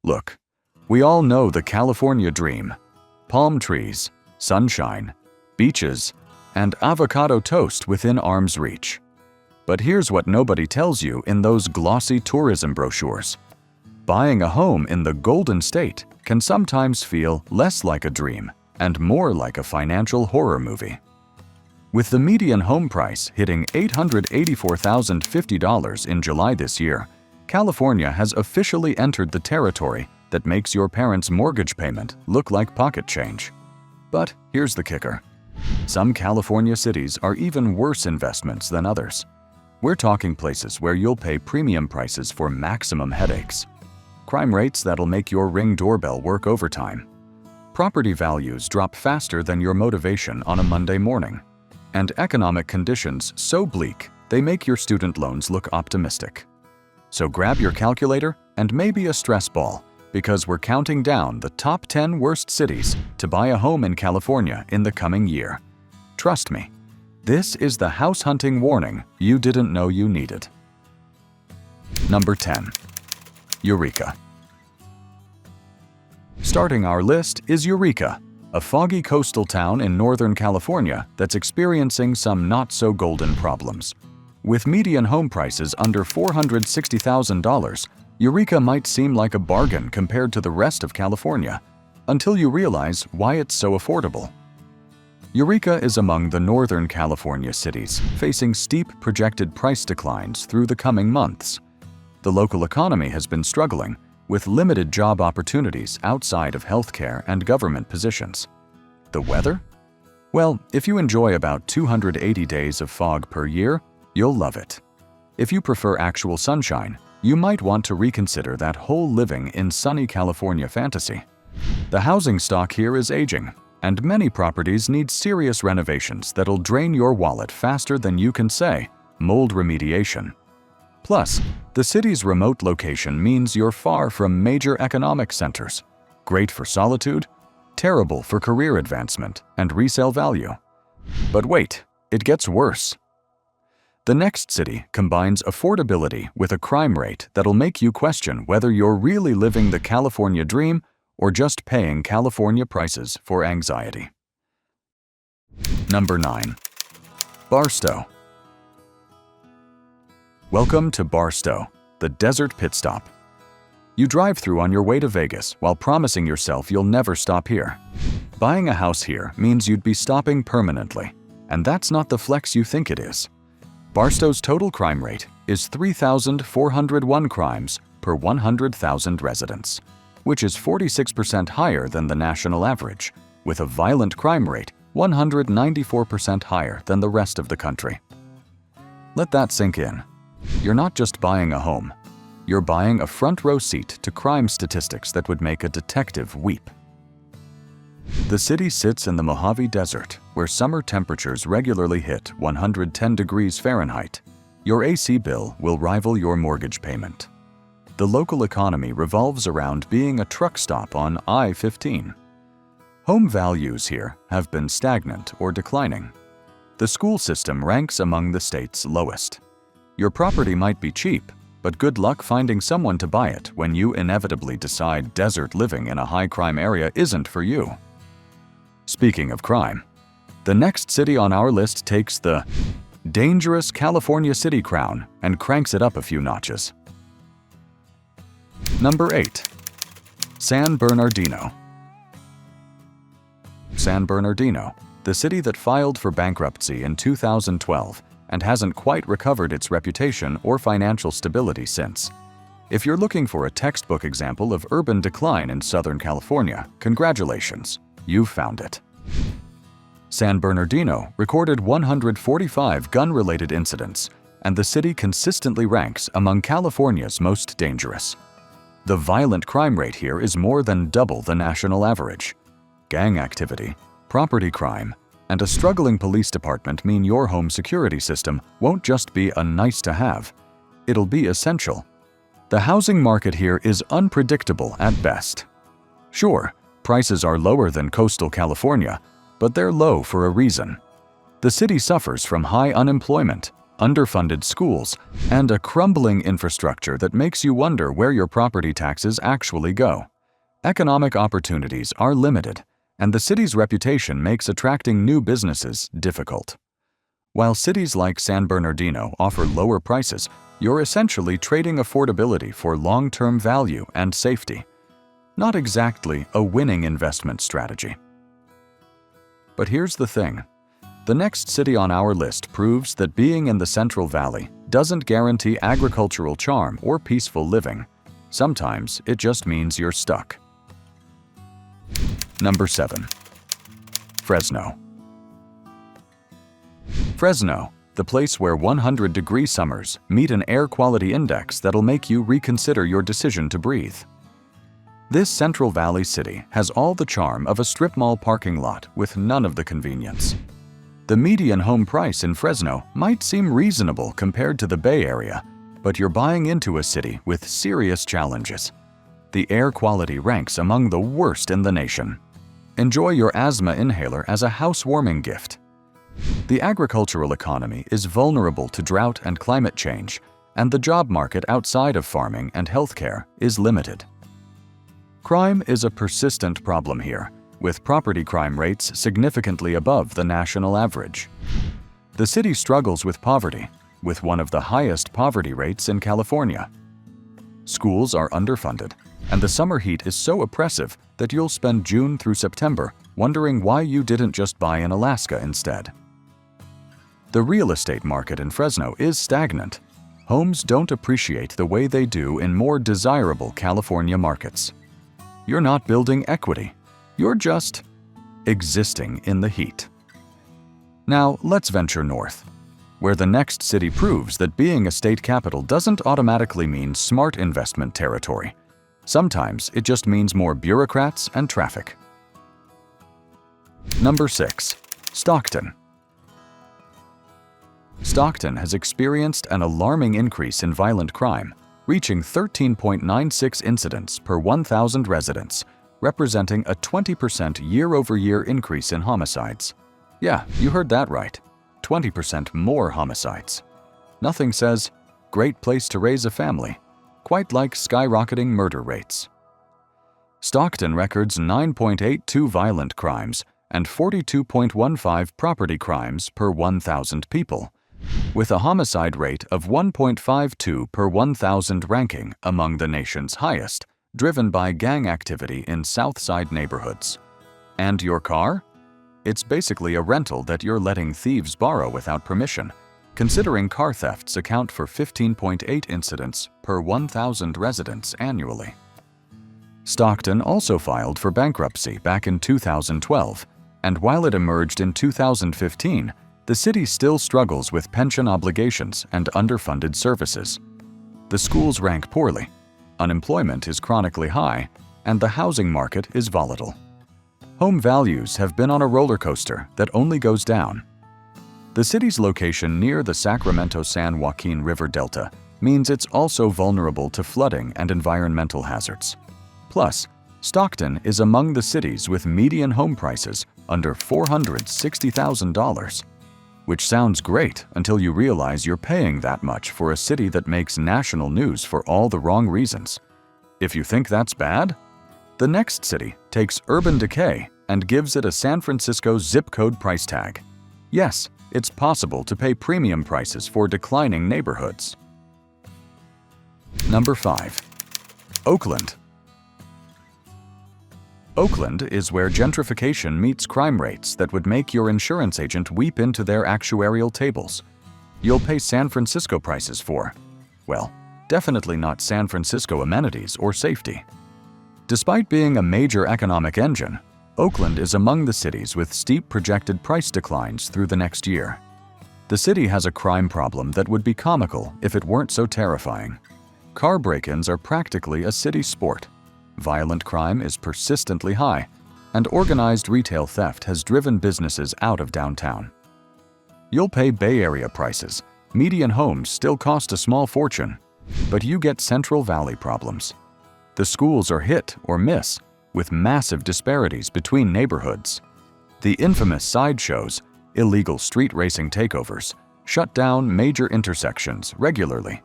Look, we all know the California dream: palm trees, sunshine, beaches, and avocado toast within arm's reach. But here's what nobody tells you in those glossy tourism brochures. Buying a home in the Golden State can sometimes feel less like a dream and more like a financial horror movie. With the median home price hitting $884,050 in July this year, California has officially entered the territory that makes your parents' mortgage payment look like pocket change. But here's the kicker. Some California cities are even worse investments than others. We're talking places where you'll pay premium prices for maximum headaches, crime rates that'll make your Ring doorbell work overtime, property values drop faster than your motivation on a Monday morning, and economic conditions so bleak they make your student loans look optimistic. So grab your calculator and maybe a stress ball, because we're counting down the top 10 worst cities to buy a home in California in the coming year. Trust me, this is the house hunting warning you didn't know you needed. Number 10. Eureka. Starting our list is Eureka, a foggy coastal town in Northern California that's experiencing some not-so-golden problems. With median home prices under $460,000, Eureka might seem like a bargain compared to the rest of California, until you realize why it's so affordable. Eureka is among the Northern California cities facing steep projected price declines through the coming months. The local economy has been struggling, with limited job opportunities outside of healthcare and government positions. The weather? Well, if you enjoy about 280 days of fog per year, you'll love it. If you prefer actual sunshine, you might want to reconsider that whole living in sunny California fantasy. The housing stock here is aging, and many properties need serious renovations that'll drain your wallet faster than you can say mold remediation. Plus, the city's remote location means you're far from major economic centers. Great for solitude, terrible for career advancement and resale value. But wait, it gets worse. The next city combines affordability with a crime rate that'll make you question whether you're really living the California dream or just paying California prices for anxiety. Number 9. Barstow. Welcome to Barstow, the desert pit stop. You drive through on your way to Vegas while promising yourself you'll never stop here. Buying a house here means you'd be stopping permanently, and that's not the flex you think it is. Barstow's total crime rate is 3,401 crimes per 100,000 residents, which is 46% higher than the national average, with a violent crime rate 194% higher than the rest of the country. Let that sink in. You're not just buying a home, you're buying a front-row seat to crime statistics that would make a detective weep. The city sits in the Mojave Desert, where summer temperatures regularly hit 110 degrees Fahrenheit. Your AC bill will rival your mortgage payment. The local economy revolves around being a truck stop on I-15. Home values here have been stagnant or declining. The school system ranks among the state's lowest. Your property might be cheap, but good luck finding someone to buy it when you inevitably decide desert living in a high-crime area isn't for you. Speaking of crime, the next city on our list takes the dangerous California city crown and cranks it up a few notches. Number 8. San Bernardino. San Bernardino, the city that filed for bankruptcy in 2012 and hasn't quite recovered its reputation or financial stability since. If you're looking for a textbook example of urban decline in Southern California, congratulations, you've found it. San Bernardino recorded 145 gun-related incidents, and the city consistently ranks among California's most dangerous. The violent crime rate here is more than double the national average. Gang activity, property crime, and a struggling police department mean your home security system won't just be a nice-to-have, it'll be essential. The housing market here is unpredictable at best. Sure, prices are lower than coastal California, but they're low for a reason. The city suffers from high unemployment, underfunded schools, and a crumbling infrastructure that makes you wonder where your property taxes actually go. Economic opportunities are limited, and the city's reputation makes attracting new businesses difficult. While cities like San Bernardino offer lower prices, you're essentially trading affordability for long-term value and safety. Not exactly a winning investment strategy. But here's the thing. The next city on our list proves that being in the Central Valley doesn't guarantee agricultural charm or peaceful living. Sometimes it just means you're stuck. Number 7. Fresno. Fresno, the place where 100-degree summers meet an air quality index that'll make you reconsider your decision to breathe. This Central Valley city has all the charm of a strip mall parking lot with none of the convenience. The median home price in Fresno might seem reasonable compared to the Bay Area, but you're buying into a city with serious challenges. The air quality ranks among the worst in the nation. Enjoy your asthma inhaler as a housewarming gift. The agricultural economy is vulnerable to drought and climate change, and the job market outside of farming and healthcare is limited. Crime is a persistent problem here, with property crime rates significantly above the national average. The city struggles with poverty, with one of the highest poverty rates in California. Schools are underfunded, and the summer heat is so oppressive that you'll spend June through September wondering why you didn't just buy in Alaska instead. The real estate market in Fresno is stagnant. Homes don't appreciate the way they do in more desirable California markets. You're not building equity. You're just existing in the heat. Now, let's venture north, where the next city proves that being a state capital doesn't automatically mean smart investment territory. Sometimes it just means more bureaucrats and traffic. Number 6. Stockton. Stockton has experienced an alarming increase in violent crime, reaching 13.96 incidents per 1,000 residents, representing a 20% year-over-year increase in homicides. Yeah, you heard that right. 20% more homicides. Nothing says, "Great place to raise a family," quite like skyrocketing murder rates. Stockton records 9.82 violent crimes and 42.15 property crimes per 1,000 people, with a homicide rate of 1.52 per 1,000 ranking among the nation's highest, driven by gang activity in South Side neighborhoods. And your car? It's basically a rental that you're letting thieves borrow without permission, considering car thefts account for 15.8 incidents per 1,000 residents annually. Stockton also filed for bankruptcy back in 2012, and while it emerged in 2015, the city still struggles with pension obligations and underfunded services. The schools rank poorly, unemployment is chronically high, and the housing market is volatile. Home values have been on a roller coaster that only goes down. The city's location near the Sacramento-San Joaquin River Delta means it's also vulnerable to flooding and environmental hazards. Plus, Stockton is among the cities with median home prices under $460,000. Which sounds great until you realize you're paying that much for a city that makes national news for all the wrong reasons. If you think that's bad, the next city takes urban decay and gives it a San Francisco zip code price tag. Yes, it's possible to pay premium prices for declining neighborhoods. Number 5. Oakland. Oakland is where gentrification meets crime rates that would make your insurance agent weep into their actuarial tables. You'll pay San Francisco prices for, well, definitely not San Francisco amenities or safety. Despite being a major economic engine, Oakland is among the cities with steep projected price declines through the next year. The city has a crime problem that would be comical if it weren't so terrifying. Car break-ins are practically a city sport. Violent crime is persistently high, and organized retail theft has driven businesses out of downtown. You'll pay Bay Area prices. Median homes still cost a small fortune, but you get Central Valley problems. The schools are hit or miss, with massive disparities between neighborhoods. The infamous sideshows, illegal street racing takeovers, shut down major intersections regularly.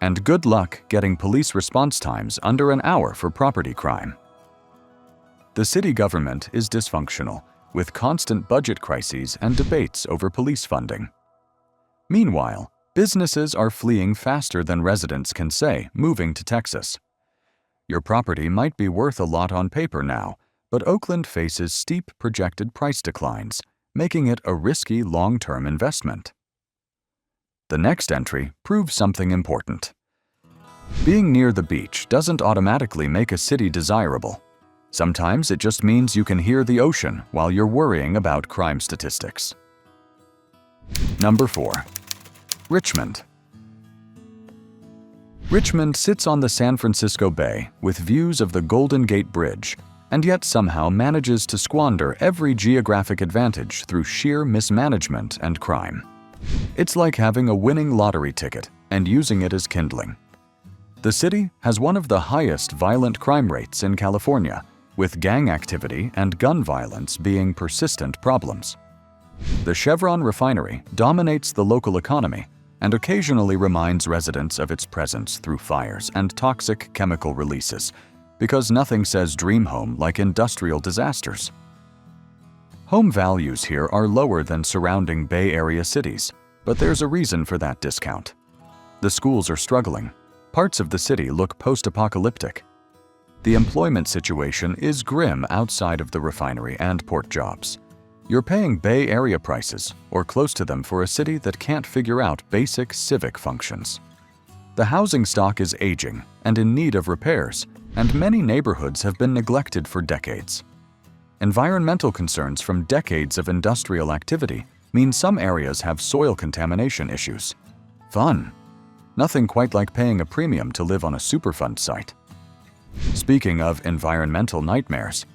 And good luck getting police response times under an hour for property crime. The city government is dysfunctional, with constant budget crises and debates over police funding. Meanwhile, businesses are fleeing faster than residents can say, moving to Texas. Your property might be worth a lot on paper now, but Oakland faces steep projected price declines, making it a risky long-term investment. The next entry proves something important. Being near the beach doesn't automatically make a city desirable. Sometimes it just means you can hear the ocean while you're worrying about crime statistics. Number 4. Richmond. Richmond sits on the San Francisco Bay with views of the Golden Gate Bridge, and yet somehow manages to squander every geographic advantage through sheer mismanagement and crime. It's like having a winning lottery ticket and using it as kindling. The city has one of the highest violent crime rates in California, with gang activity and gun violence being persistent problems. The Chevron refinery dominates the local economy and occasionally reminds residents of its presence through fires and toxic chemical releases, because nothing says dream home like industrial disasters. Home values here are lower than surrounding Bay Area cities, but there's a reason for that discount. The schools are struggling. Parts of the city look post-apocalyptic. The employment situation is grim outside of the refinery and port jobs. You're paying Bay Area prices, or close to them, for a city that can't figure out basic civic functions. The housing stock is aging and in need of repairs, and many neighborhoods have been neglected for decades. Environmental concerns from decades of industrial activity mean some areas have soil contamination issues. Fun! Nothing quite like paying a premium to live on a Superfund site. Speaking of environmental nightmares,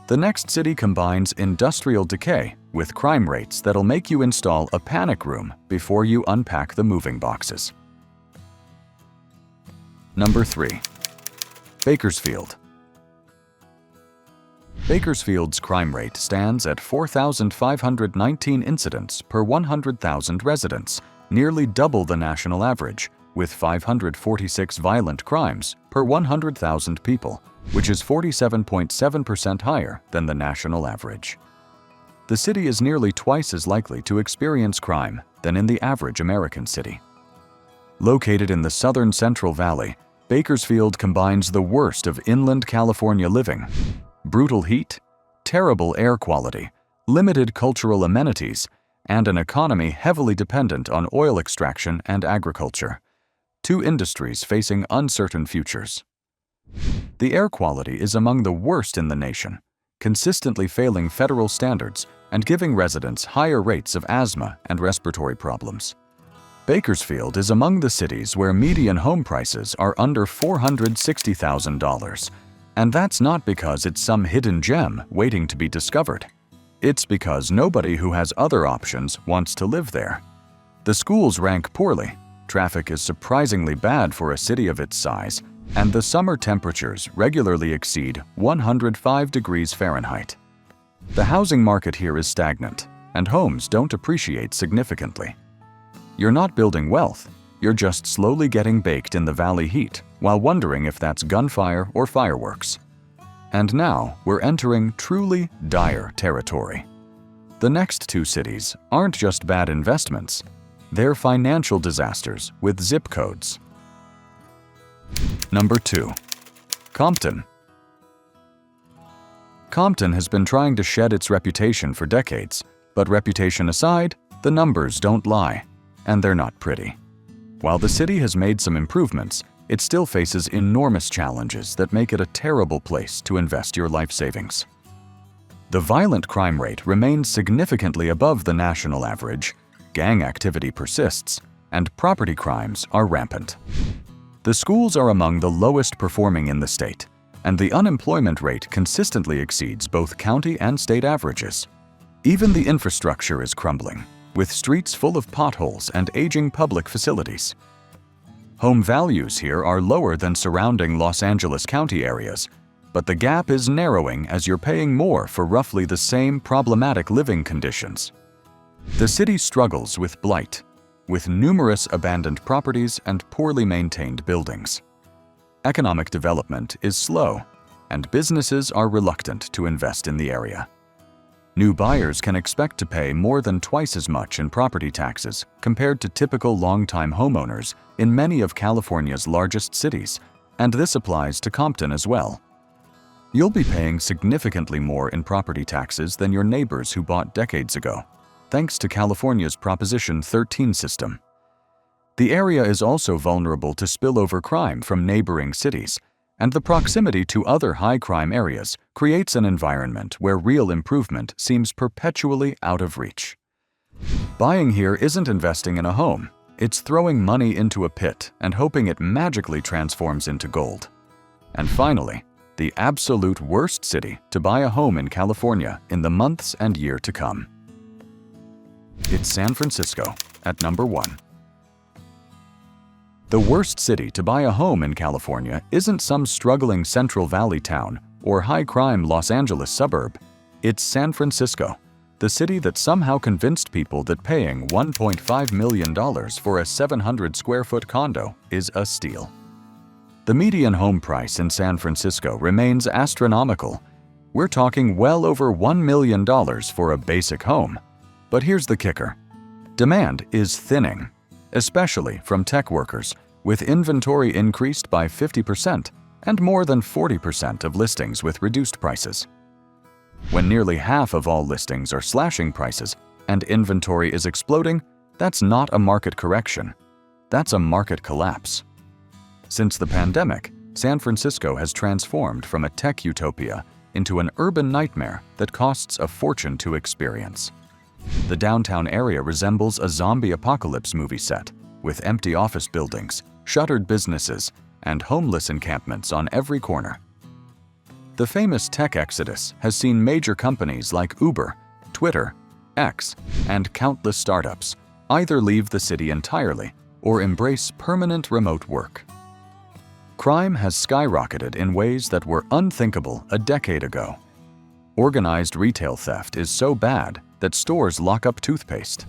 the next city combines industrial decay with crime rates that'll make you install a panic room before you unpack the moving boxes. Number 3. Bakersfield. Bakersfield's crime rate stands at 4,519 incidents per 100,000 residents, nearly double the national average, with 546 violent crimes per 100,000 people, which is 47.7% higher than the national average. The city is nearly twice as likely to experience crime than in the average American city. Located in the southern Central Valley, Bakersfield combines the worst of inland California living: brutal heat, terrible air quality, limited cultural amenities, and an economy heavily dependent on oil extraction and agriculture, two industries facing uncertain futures. The air quality is among the worst in the nation, consistently failing federal standards and giving residents higher rates of asthma and respiratory problems. Bakersfield is among the cities where median home prices are under $460,000, and that's not because it's some hidden gem waiting to be discovered. It's because nobody who has other options wants to live there. The schools rank poorly, traffic is surprisingly bad for a city of its size, and the summer temperatures regularly exceed 105 degrees Fahrenheit. The housing market here is stagnant, and homes don't appreciate significantly. You're not building wealth, you're just slowly getting baked in the valley heat while wondering if that's gunfire or fireworks. And now we're entering truly dire territory. The next two cities aren't just bad investments, they're financial disasters with zip codes. Number 2. Compton. Compton has been trying to shed its reputation for decades, but reputation aside, the numbers don't lie, and they're not pretty. While the city has made some improvements, it still faces enormous challenges that make it a terrible place to invest your life savings. The violent crime rate remains significantly above the national average, gang activity persists, and property crimes are rampant. The schools are among the lowest performing in the state, and the unemployment rate consistently exceeds both county and state averages. Even the infrastructure is crumbling, with streets full of potholes and aging public facilities. Home values here are lower than surrounding Los Angeles County areas, but the gap is narrowing as you're paying more for roughly the same problematic living conditions. The city struggles with blight. with numerous abandoned properties and poorly maintained buildings. Economic development is slow, and businesses are reluctant to invest in the area. New buyers can expect to pay more than twice as much in property taxes compared to typical long-time homeowners in many of California's largest cities, and this applies to Compton as well. You'll be paying significantly more in property taxes than your neighbors who bought decades ago, thanks to California's Proposition 13 system. The area is also vulnerable to spillover crime from neighboring cities, and the proximity to other high-crime areas creates an environment where real improvement seems perpetually out of reach. Buying here isn't investing in a home, it's throwing money into a pit and hoping it magically transforms into gold. And finally, the absolute worst city to buy a home in California in the months and year to come. It's San Francisco at number 1. The worst city to buy a home in California isn't some struggling Central Valley town or high-crime Los Angeles suburb. It's San Francisco, the city that somehow convinced people that paying $1.5 million for a 700-square-foot condo is a steal. The median home price in San Francisco remains astronomical. We're talking well over $1 million for a basic home. But here's the kicker. Demand is thinning, especially from tech workers, with inventory increased by 50% and more than 40% of listings with reduced prices. When nearly half of all listings are slashing prices and inventory is exploding, that's not a market correction. That's a market collapse. Since the pandemic, San Francisco has transformed from a tech utopia into an urban nightmare that costs a fortune to experience. The downtown area resembles a zombie apocalypse movie set, with empty office buildings, shuttered businesses, and homeless encampments on every corner. The famous tech exodus has seen major companies like Uber, Twitter, X, and countless startups either leave the city entirely or embrace permanent remote work. Crime has skyrocketed in ways that were unthinkable a decade ago. Organized retail theft is so bad that stores lock up toothpaste.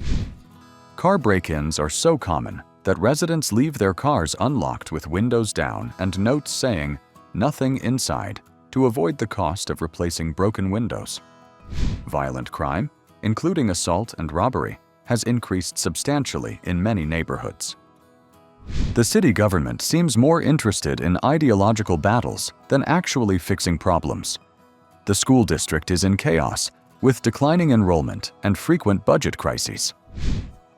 Car break-ins are so common that residents leave their cars unlocked with windows down and notes saying, "Nothing inside," to avoid the cost of replacing broken windows. Violent crime, including assault and robbery, has increased substantially in many neighborhoods. The city government seems more interested in ideological battles than actually fixing problems. The school district is in chaos, with declining enrollment and frequent budget crises.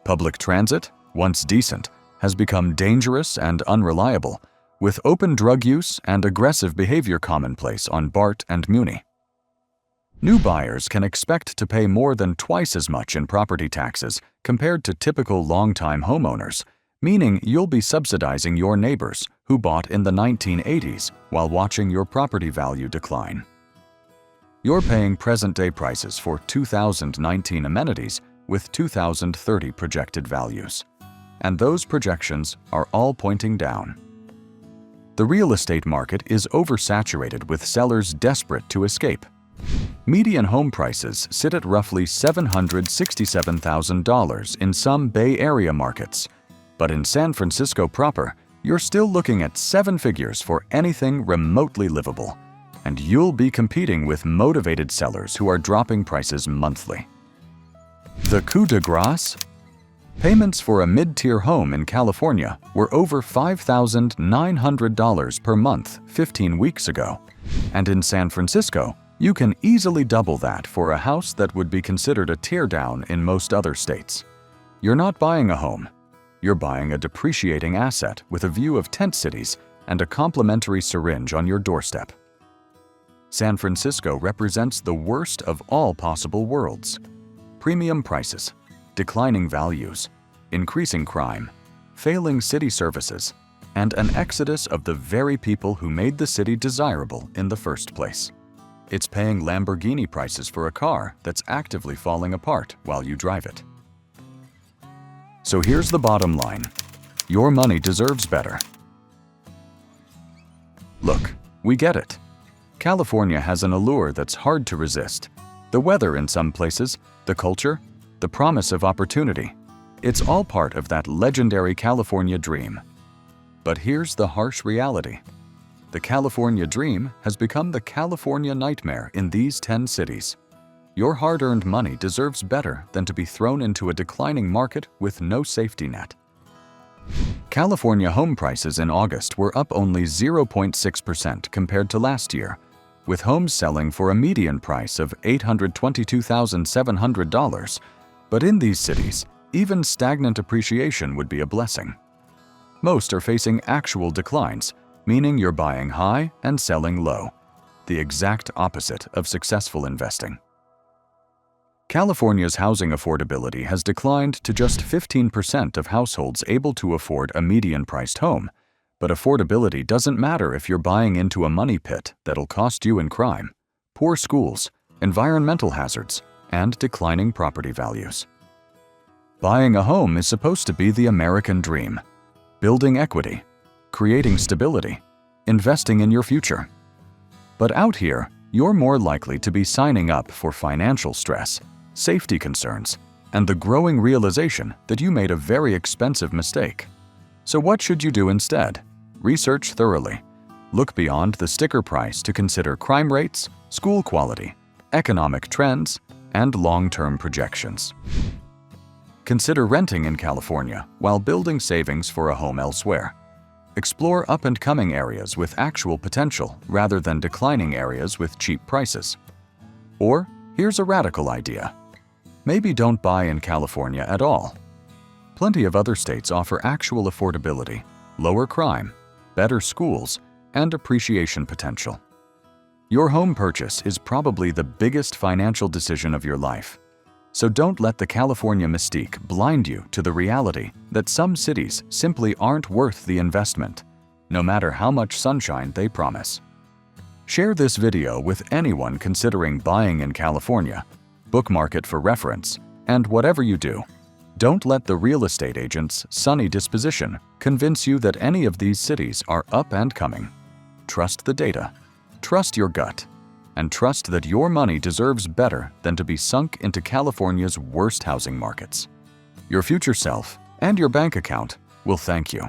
Public transit, once decent, has become dangerous and unreliable, with open drug use and aggressive behavior commonplace on BART and Muni. New buyers can expect to pay more than twice as much in property taxes compared to typical long-time homeowners, meaning you'll be subsidizing your neighbors who bought in the 1980s while watching your property value decline. You're paying present-day prices for 2019 amenities with 2030 projected values, and those projections are all pointing down. The real estate market is oversaturated with sellers desperate to escape. Median home prices sit at roughly $767,000 in some Bay Area markets, but in San Francisco proper, you're still looking at 7 figures for anything remotely livable, and you'll be competing with motivated sellers who are dropping prices monthly. The coup de grace? Payments for a mid-tier home in California were over $5,900 per month 15 weeks ago, and in San Francisco, you can easily double that for a house that would be considered a teardown in most other states. You're not buying a home. You're buying a depreciating asset with a view of tent cities and a complimentary syringe on your doorstep. San Francisco represents the worst of all possible worlds. Premium prices, declining values, increasing crime, failing city services, and an exodus of the very people who made the city desirable in the first place. It's paying Lamborghini prices for a car that's actively falling apart while you drive it. So here's the bottom line. Your money deserves better. Look, we get it. California has an allure that's hard to resist. The weather in some places, the culture, the promise of opportunity. It's all part of that legendary California dream. But here's the harsh reality. The California dream has become the California nightmare in these 10 cities. Your hard-earned money deserves better than to be thrown into a declining market with no safety net. California home prices in August were up only 0.6% compared to last year, with homes selling for a median price of $822,700. But in these cities, even stagnant appreciation would be a blessing. Most are facing actual declines, meaning you're buying high and selling low, the exact opposite of successful investing. California's housing affordability has declined to just 15% of households able to afford a median-priced home, but affordability doesn't matter if you're buying into a money pit that'll cost you in crime, poor schools, environmental hazards, and declining property values. Buying a home is supposed to be the American dream, building equity, creating stability, investing in your future. But out here, you're more likely to be signing up for financial stress, safety concerns, and the growing realization that you made a very expensive mistake. So what should you do instead? Research thoroughly. Look beyond the sticker price to consider crime rates, school quality, economic trends, and long-term projections. Consider renting in California while building savings for a home elsewhere. Explore up-and-coming areas with actual potential rather than declining areas with cheap prices. Or, here's a radical idea. Maybe don't buy in California at all. Plenty of other states offer actual affordability, lower crime, better schools, and appreciation potential. Your home purchase is probably the biggest financial decision of your life. So don't let the California mystique blind you to the reality that some cities simply aren't worth the investment, no matter how much sunshine they promise. Share this video with anyone considering buying in California, bookmark it for reference, and whatever you do, don't let the real estate agent's sunny disposition convince you that any of these cities are up and coming. Trust the data, trust your gut, and trust that your money deserves better than to be sunk into California's worst housing markets. Your future self and your bank account will thank you.